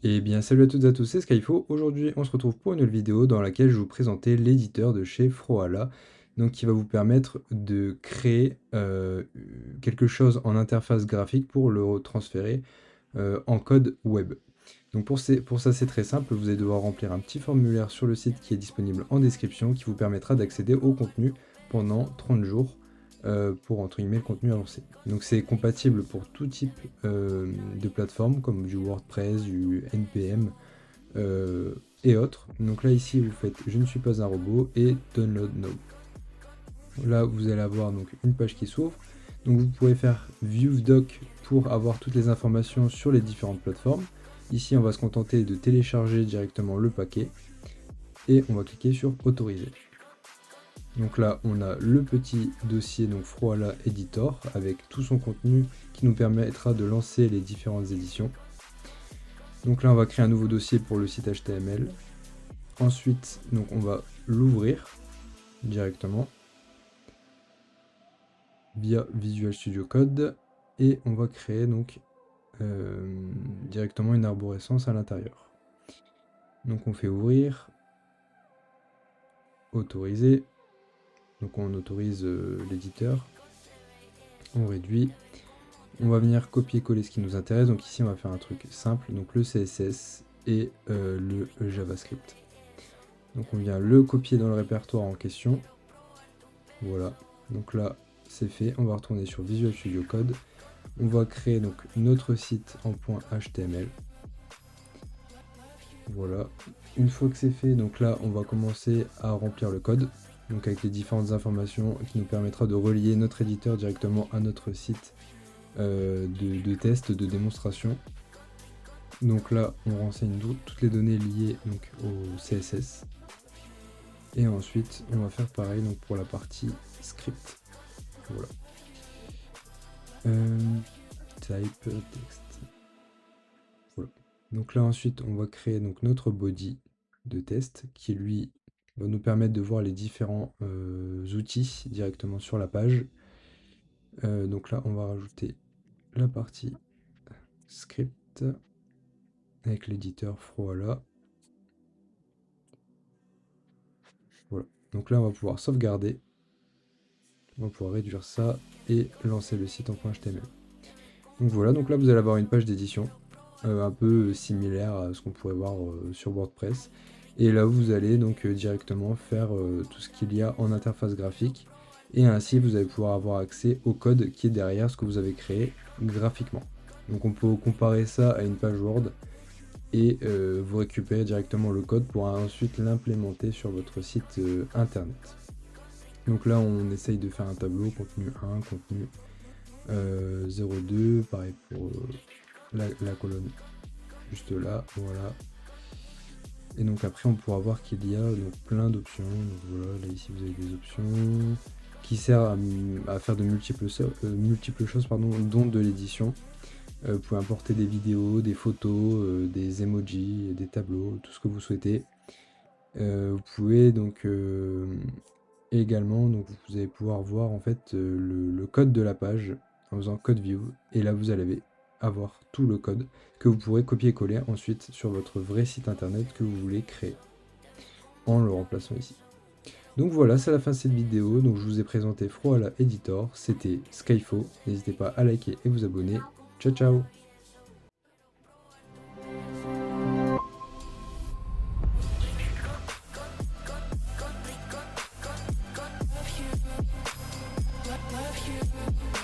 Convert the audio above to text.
Eh bien, salut à toutes et à tous, c'est Skyfo. Aujourd'hui, on se retrouve pour une nouvelle vidéo dans laquelle je vais vous présenter l'éditeur de chez Froala, donc qui va vous permettre de créer quelque chose en interface graphique pour le transférer en code web. Donc pour ça, c'est très simple, vous allez devoir remplir un petit formulaire sur le site qui est disponible en description qui vous permettra d'accéder au contenu pendant 30 jours pour entre guillemets le contenu avancé. Donc c'est compatible pour tout type de plateforme comme du WordPress, du NPM et autres. Donc là ici vous faites je ne suis pas un robot et download now. Là vous allez avoir donc une page qui s'ouvre. Donc vous pourrez faire view doc pour avoir toutes les informations sur les différentes plateformes. Ici on va se contenter de télécharger directement le paquet et on va cliquer sur autoriser. Donc là, on a le petit dossier donc Froala Editor avec tout son contenu qui nous permettra de lancer les différentes éditions. Donc là, on va créer un nouveau dossier pour le site HTML. Ensuite, donc on va l'ouvrir directement via Visual Studio Code et on va créer donc directement une arborescence à l'intérieur. Donc on fait ouvrir, autoriser. Donc on autorise l'éditeur, on réduit, on va venir copier-coller ce qui nous intéresse. Donc ici on va faire un truc simple, donc le CSS et le JavaScript. Donc on vient le copier dans le répertoire en question. Voilà, donc là c'est fait, on va retourner sur Visual Studio Code. On va créer donc notre site en .html. Voilà, une fois que c'est fait, donc là on va commencer à remplir le code. Donc avec les différentes informations qui nous permettra de relier notre éditeur directement à notre site de test, de démonstration. Donc là, on renseigne toutes les données liées donc, au CSS. Et ensuite, on va faire pareil donc, pour la partie script. Voilà. Type text. Voilà. Donc là, ensuite, on va créer donc, notre body de test qui lui va nous permettre de voir les différents outils directement sur la page. Donc là, on va rajouter la partie script avec l'éditeur Froala. Voilà. Donc là, on va pouvoir sauvegarder. On va pouvoir réduire ça et lancer le site en .html. Donc voilà, donc là, vous allez avoir une page d'édition un peu similaire à ce qu'on pourrait voir sur WordPress. Et là, vous allez donc directement faire tout ce qu'il y a en interface graphique. Et ainsi, vous allez pouvoir avoir accès au code qui est derrière ce que vous avez créé graphiquement. Donc on peut comparer ça à une page Word et vous récupérez directement le code pour ensuite l'implémenter sur votre site internet. Donc là on essaye de faire un tableau contenu 1, contenu 02, pareil pour la colonne juste là, voilà. Et donc après on pourra voir qu'il y a donc plein d'options. Donc voilà, là ici vous avez des options qui servent à faire de multiples choses, dont de l'édition. Vous pouvez importer des vidéos, des photos, des emojis, des tableaux, tout ce que vous souhaitez. Vous pouvez donc également, donc vous allez pouvoir voir en fait le code de la page en faisant code view. Et là vous allez avoir tout le code que vous pourrez copier-coller ensuite sur votre vrai site internet que vous voulez créer en le remplaçant ici. Donc voilà, c'est la fin de cette vidéo. Donc je vous ai présenté Froala Editor, c'était Skyfo. N'hésitez pas à liker et vous abonner. Ciao ciao! Love you.